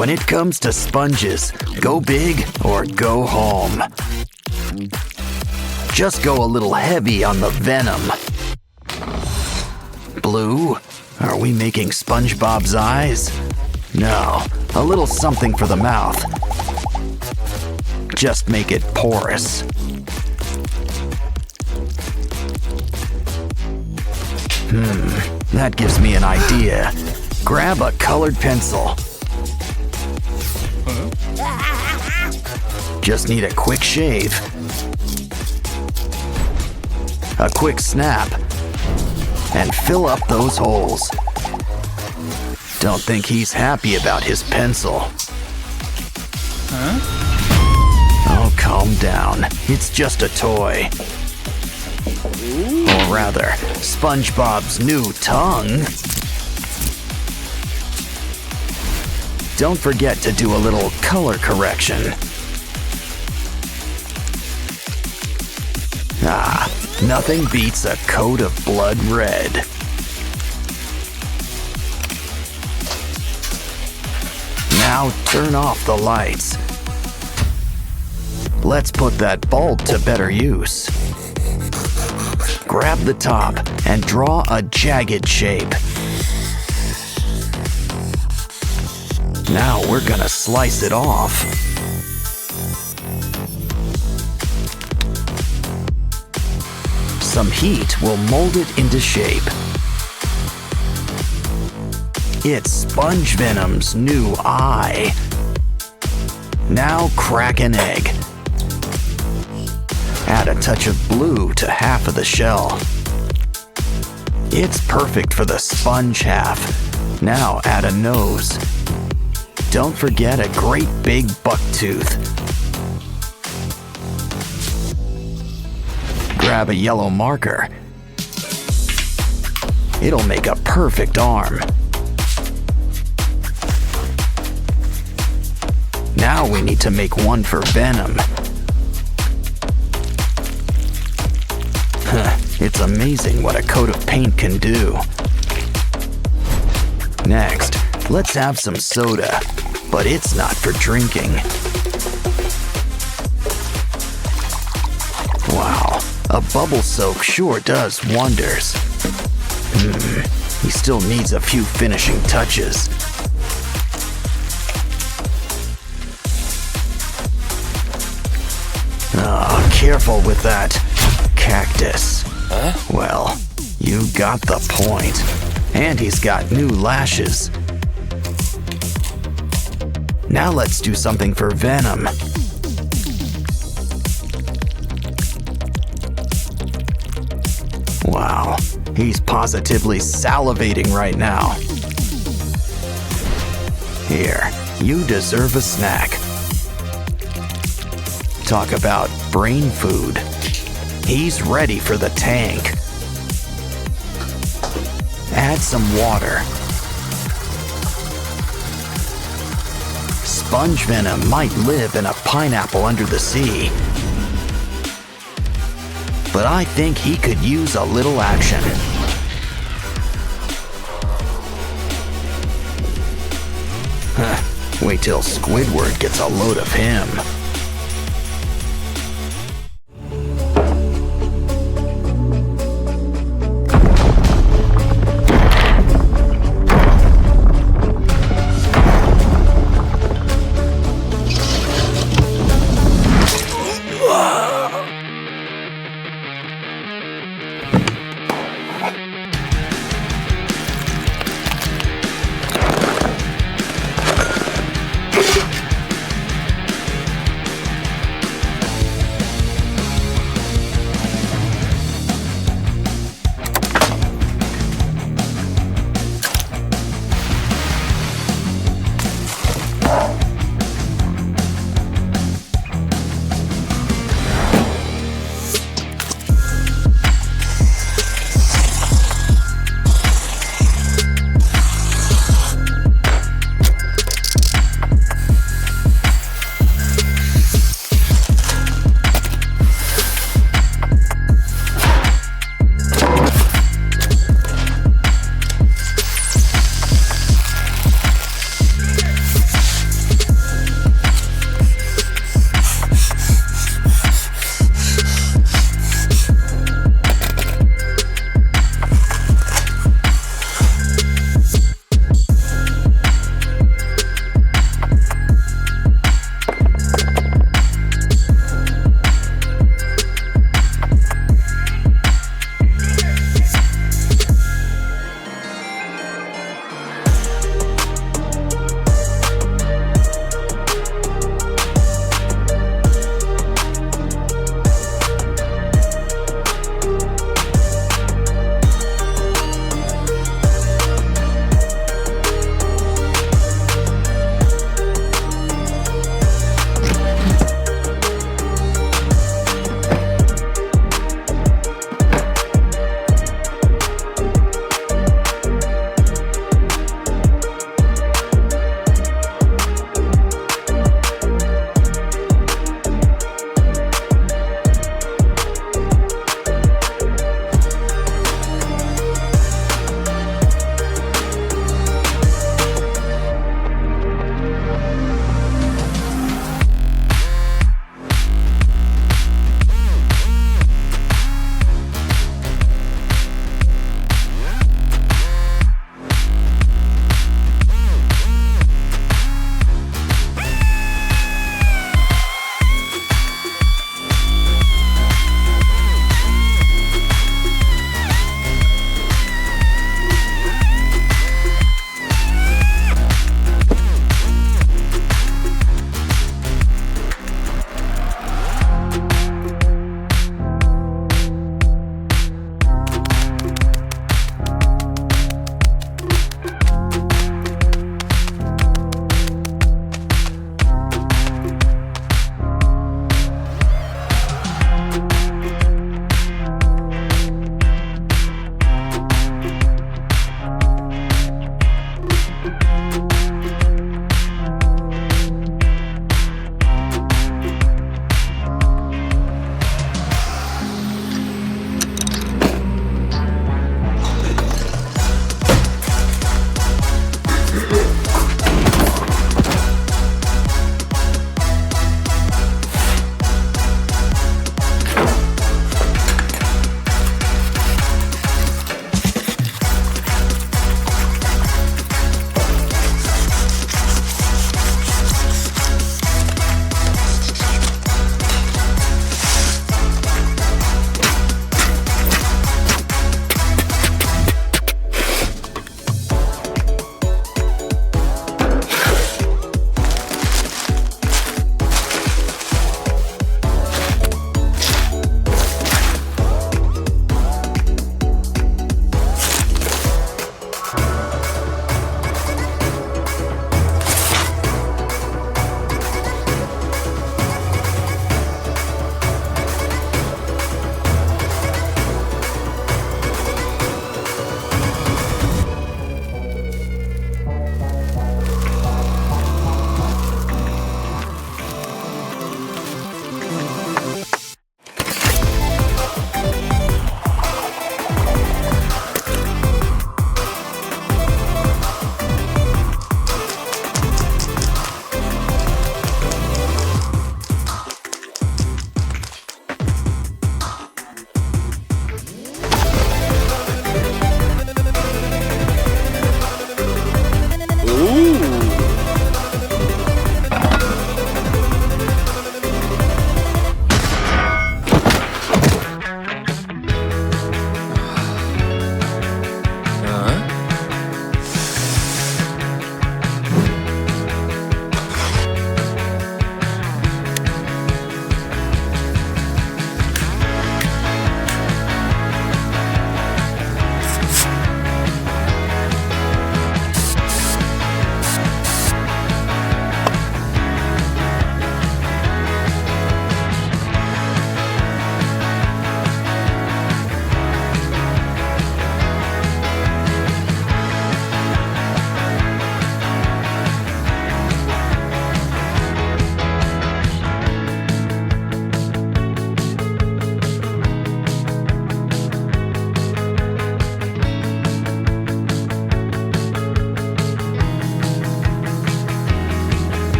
When it comes to sponges, go big or go home. Just go a little heavy on the venom. Blue? Are we making SpongeBob's eyes? No, a little something for the mouth. Just make it porous. That gives me an idea. Grab a colored pencil. Just need a quick shave. A quick snap. And fill up those holes. Don't think he's happy about his pencil. Oh, calm down. It's just a toy. Or rather, SpongeBob's new tongue. Don't forget to do a little color correction. Nothing beats a coat of blood red. Now turn off the lights. Let's put that bulb to better use. Grab the top and draw a jagged shape. Now we're gonna slice it off. Some heat will mold it into shape. It's Sponge Venom's new eye. Now crack an egg. Add a touch of blue to half of the shell. It's perfect for the sponge half. Now add a nose. Don't forget a great big buck tooth. Grab a yellow marker. It'll make a perfect arm. Now we need to make one for Venom. It's amazing what a coat of paint can do. Next, let's have some soda, but it's not for drinking. Wow, a bubble soak sure does wonders. He still needs a few finishing touches. Oh, careful with that cactus. Well, you got the point. And he's got new lashes. Now let's do something for Venom. Wow, he's positively salivating right now. Here, you deserve a snack. Talk about brain food. He's ready for the tank. Add some water. Sponge Venom might live in a pineapple under the sea. But I think he could use a little action. Wait till Squidward gets a load of him.